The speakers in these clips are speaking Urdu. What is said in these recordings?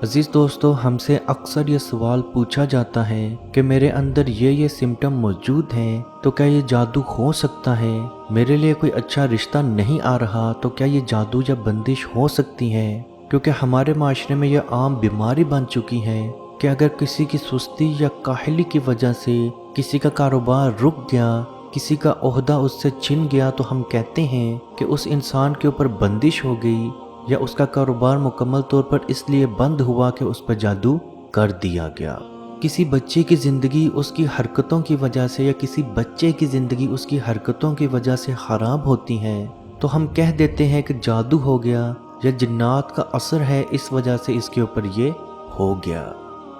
عزیز دوستو، ہم سے اکثر یہ سوال پوچھا جاتا ہے کہ میرے اندر یہ سمٹم موجود ہیں تو کیا یہ جادو ہو سکتا ہے؟ میرے لیے کوئی اچھا رشتہ نہیں آ رہا تو کیا یہ جادو یا بندش ہو سکتی ہے؟ کیونکہ ہمارے معاشرے میں یہ عام بیماری بن چکی ہے کہ اگر کسی کی سستی یا کاہلی کی وجہ سے کسی کا کاروبار رک گیا، کسی کا عہدہ اس سے چھن گیا تو ہم کہتے ہیں کہ اس انسان کے اوپر بندش ہو گئی، یا اس کا کاروبار مکمل طور پر اس لیے بند ہوا کہ اس پر جادو کر دیا گیا۔ کسی بچے کی زندگی اس کی حرکتوں کی وجہ سے یا کسی بچے کی زندگی اس کی حرکتوں کی وجہ سے خراب ہوتی ہے تو ہم کہہ دیتے ہیں کہ جادو ہو گیا یا جنات کا اثر ہے، اس وجہ سے اس کے اوپر یہ ہو گیا۔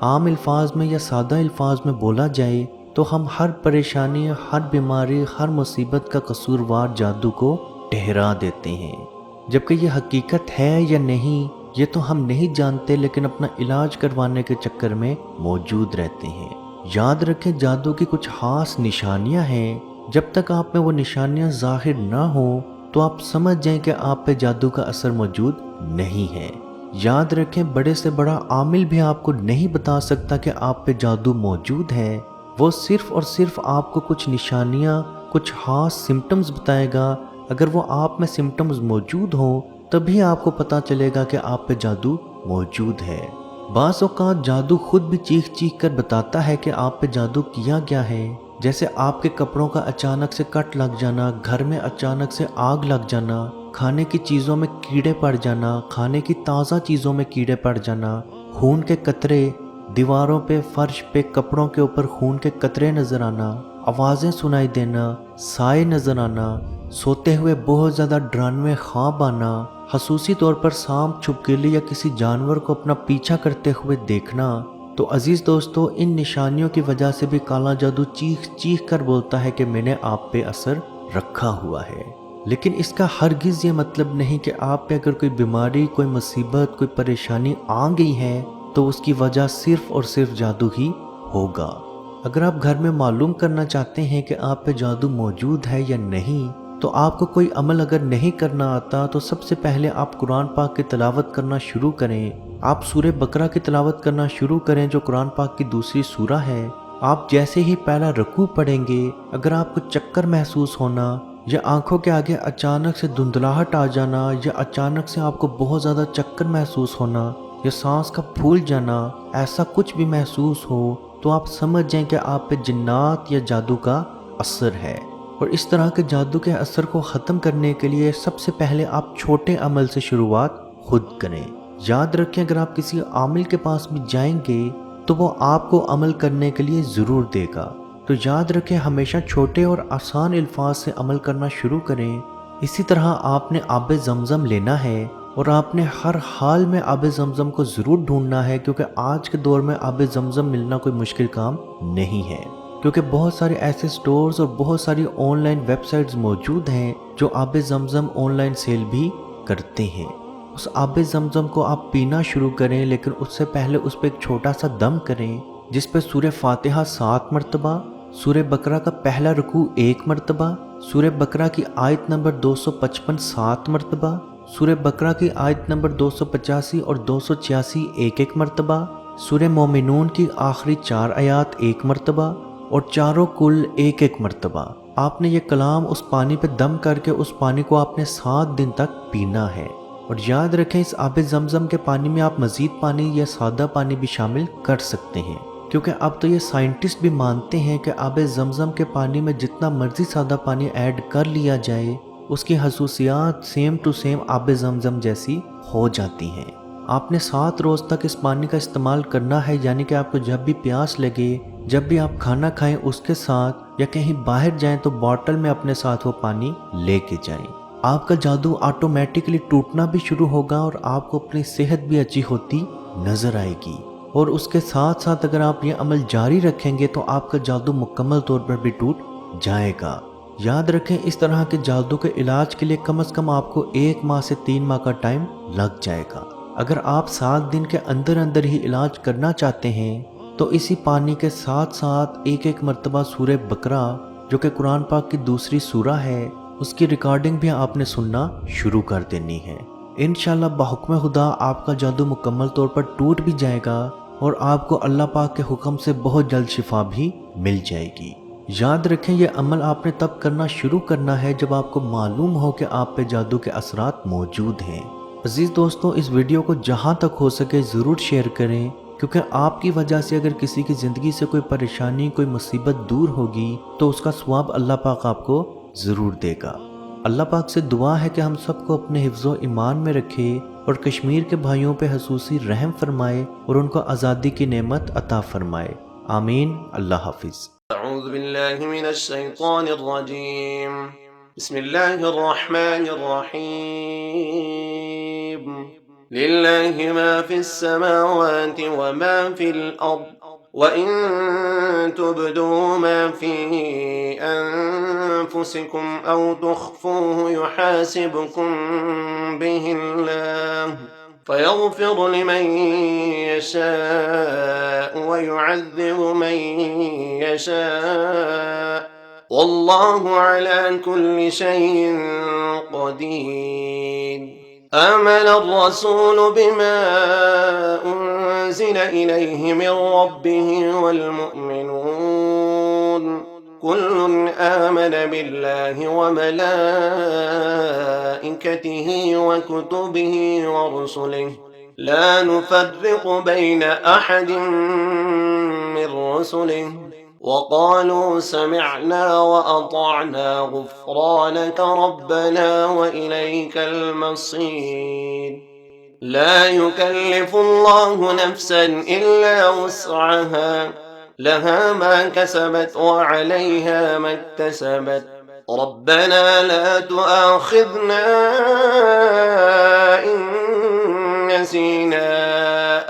عام الفاظ میں یا سادہ الفاظ میں بولا جائے تو ہم ہر پریشانی، ہر بیماری، ہر مصیبت کا قصوروار جادو کو ٹھہرا دیتے ہیں، جبکہ یہ حقیقت ہے یا نہیں یہ تو ہم نہیں جانتے، لیکن اپنا علاج کروانے کے چکر میں موجود رہتے ہیں۔ یاد رکھیں، جادو کی کچھ خاص نشانیاں ہیں، جب تک آپ میں وہ نشانیاں ظاہر نہ ہوں تو آپ سمجھ جائیں کہ آپ پہ جادو کا اثر موجود نہیں ہے۔ یاد رکھیں، بڑے سے بڑا عامل بھی آپ کو نہیں بتا سکتا کہ آپ پہ جادو موجود ہے، وہ صرف اور صرف آپ کو کچھ نشانیاں، کچھ خاص سمٹمز بتائے گا۔ اگر وہ آپ میں سمٹمز موجود ہوں تبھی آپ کو پتا چلے گا کہ آپ پہ جادو موجود ہے۔ بعض اوقات جادو خود بھی چیخ چیخ کر بتاتا ہے کہ آپ پہ جادو کیا گیا ہے، جیسے آپ کے کپڑوں کا اچانک سے کٹ لگ جانا، گھر میں اچانک سے آگ لگ جانا، کھانے کی چیزوں میں کیڑے پڑ جانا، کھانے کی تازہ چیزوں میں کیڑے پڑ جانا، خون کے قطرے، دیواروں پہ، فرش پہ، کپڑوں کے اوپر خون کے قطرے نظر آنا، آوازیں سنائی دینا، سائے نظر آنا، سوتے ہوئے بہت زیادہ ڈرانوے خواب آنا، خصوصی طور پر سانپ، چھپکلی یا کسی جانور کو اپنا پیچھا کرتے ہوئے دیکھنا۔ تو عزیز دوستو، ان نشانیوں کی وجہ سے بھی کالا جادو چیخ چیخ کر بولتا ہے کہ میں نے آپ پہ اثر رکھا ہوا ہے۔ لیکن اس کا ہرگز یہ مطلب نہیں کہ آپ پہ اگر کوئی بیماری، کوئی مصیبت، کوئی پریشانی آ گئی ہے تو اس کی وجہ صرف اور صرف جادو ہی ہوگا۔ اگر آپ گھر میں معلوم کرنا چاہتے ہیں کہ آپ پہ جادو موجود ہے یا نہیں، تو آپ کو کوئی عمل اگر نہیں کرنا آتا تو سب سے پہلے آپ قرآن پاک کی تلاوت کرنا شروع کریں۔ آپ سورہ بقرہ کی تلاوت کرنا شروع کریں، جو قرآن پاک کی دوسری سورہ ہے۔ آپ جیسے ہی پہلا رکوع پڑھیں گے، اگر آپ کو چکر محسوس ہونا یا آنکھوں کے آگے اچانک سے دھندلاہٹ آ جانا یا اچانک سے آپ کو بہت زیادہ چکر محسوس ہونا یا سانس کا پھول جانا، ایسا کچھ بھی محسوس ہو تو آپ سمجھ جائیں کہ آپ پہ جنات یا جادو کا اثر ہے۔ اور اس طرح کے جادو کے اثر کو ختم کرنے کے لیے سب سے پہلے آپ چھوٹے عمل سے شروعات خود کریں۔ یاد رکھیں، اگر آپ کسی عامل کے پاس بھی جائیں گے تو وہ آپ کو عمل کرنے کے لیے ضرور دے گا، تو یاد رکھیں ہمیشہ چھوٹے اور آسان الفاظ سے عمل کرنا شروع کریں۔ اسی طرح آپ نے آب زمزم لینا ہے، اور آپ نے ہر حال میں آب زمزم کو ضرور ڈھونڈنا ہے، کیونکہ آج کے دور میں آب زمزم ملنا کوئی مشکل کام نہیں ہے، کیونکہ بہت سارے ایسے سٹورز اور بہت ساری آن لائن ویب سائٹس موجود ہیں جو آب زمزم آن لائن سیل بھی کرتے ہیں۔ اس آب زمزم کو آپ پینا شروع کریں، لیکن اس سے پہلے اس پہ ایک چھوٹا سا دم کریں، جس پہ سورہ فاتحہ 7 مرتبہ، سورہ بقرہ کا پہلا رکوع 1 مرتبہ، سورہ بقرہ کی آیت نمبر 255 7 مرتبہ، سورہ بقرہ کی آیت نمبر 285 اور 286 1 مرتبہ، سورہ مومنون کی آخری 4 آیات 1 مرتبہ، اور چاروں کل 1 مرتبہ۔ آپ نے یہ کلام اس پانی پہ دم کر کے اس پانی کو آپ نے 7 دن تک پینا ہے۔ اور یاد رکھیں، اس آب زمزم کے پانی میں آپ مزید پانی یا سادہ پانی بھی شامل کر سکتے ہیں، کیونکہ اب تو یہ سائنٹسٹ بھی مانتے ہیں کہ آب زمزم کے پانی میں جتنا مرضی سادہ پانی ایڈ کر لیا جائے، اس کی خصوصیات سیم ٹو سیم آب زمزم جیسی ہو جاتی ہیں۔ آپ نے 7 روز تک اس پانی کا استعمال کرنا ہے، یعنی کہ آپ کو جب بھی پیاس لگے، جب بھی آپ کھانا کھائیں اس کے ساتھ، یا کہیں باہر جائیں تو بوتل میں اپنے ساتھ وہ پانی لے کے جائیں۔ آپ کا جادو آٹومیٹکلی ٹوٹنا بھی شروع ہوگا اور آپ کو اپنی صحت بھی اچھی ہوتی نظر آئے گی۔ اور اس کے ساتھ ساتھ اگر آپ یہ عمل جاری رکھیں گے تو آپ کا جادو مکمل طور پر بھی ٹوٹ جائے گا۔ یاد رکھیں، اس طرح کے جادو کے علاج کے لیے کم از کم آپ کو 1 ماہ سے 3 ماہ کا ٹائم لگ جائے گا۔ اگر آپ 7 دن کے اندر اندر ہی علاج کرنا چاہتے ہیں تو اسی پانی کے ساتھ ساتھ 1 مرتبہ سورہ بقرہ، جو کہ قرآن پاک کی دوسری سورہ ہے، اس کی ریکارڈنگ بھی آپ نے سننا شروع کر دینی ہے۔ انشاءاللہ بحکم خدا آپ کا جادو مکمل طور پر ٹوٹ بھی جائے گا اور آپ کو اللہ پاک کے حکم سے بہت جلد شفا بھی مل جائے گی۔ یاد رکھیں یہ عمل آپ نے تب کرنا شروع کرنا ہے جب آپ کو معلوم ہو کہ آپ پہ جادو کے اثرات موجود ہیں۔ عزیز دوستوں، اس ویڈیو کو جہاں تک ہو سکے ضرور شیئر کریں، کیونکہ آپ کی وجہ سے اگر کسی کی زندگی سے کوئی پریشانی، کوئی مصیبت دور ہوگی تو اس کا ثواب اللہ پاک آپ کو ضرور دے گا۔ اللہ پاک سے دعا ہے کہ ہم سب کو اپنے حفظ و ایمان میں رکھے اور کشمیر کے بھائیوں پہ خصوصی رحم فرمائے اور ان کو آزادی کی نعمت عطا فرمائے۔ آمین۔ اللہ حافظ۔ اعوذ باللہ من الشیطان الرجیم، بسم اللہ الرحمن الرحیم، للہ ما فی السماوات وما فی الارض وَإِن تُبْدُوا مَا فِي أَنفُسِكُمْ أَوْ تُخْفُوهُ يُحَاسِبْكُم بِهِ اللَّهُ فَيَغْفِرُ لِمَن يَشَاءُ وَيُعَذِّبُ مَن يَشَاءُ وَاللَّهُ عَلَى كُلِّ شَيْءٍ قَدِيرٌ۔ آمن الرسول بما أنزل إليه من ربه والمؤمنون كل آمن بالله وملائكته وكتبه ورسله لا نفرق بين أحد من رسله وقالوا سمعنا وأطعنا غفرانك ربنا وإليك المصير۔ لا يكلف الله نفسا إلا وسعها، لها ما كسبت وعليها ما اكتسبت، ربنا لا تؤاخذنا إن نسينا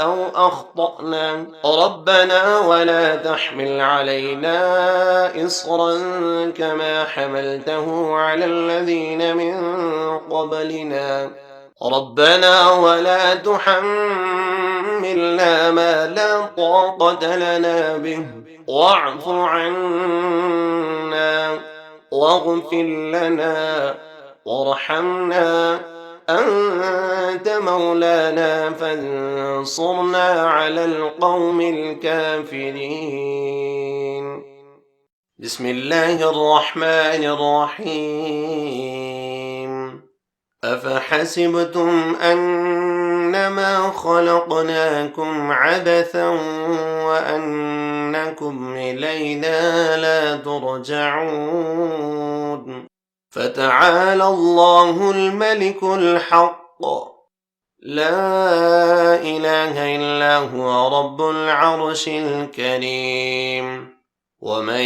أو أخطأنا، ربنا ولا تحمل علينا إصرا كما حملته على الذين من قبلنا، ربنا ولا تحملنا ما لا طاقة لنا به، واعف عنا واغفر لنا وارحمنا، أنت مولانا فانصرنا على القوم الكافرين۔ بسم الله الرحمن الرحيم، أفحسبتم أنما خلقناكم عبثا وأنكم إلينا لا ترجعون، فتعالى الله الملك الحق، لا إله إلا هو رب العرش الكريم، ومن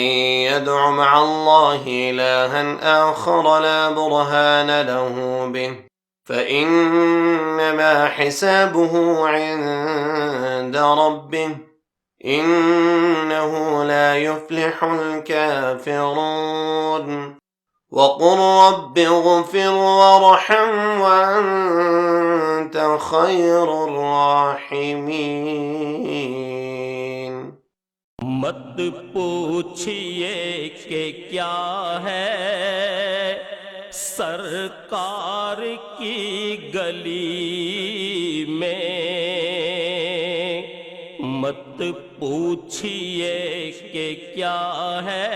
يدع مع الله إلها آخر لا برهان له به فإنما حسابه عند ربه، إنه لا يفلح الكافرون، وقل رب اغفر وارحم وأنت خير الراحمين۔ مت پوچھئے کہ کیا ہے سرکار کی گلی میں، مت پوچھئے کہ کیا ہے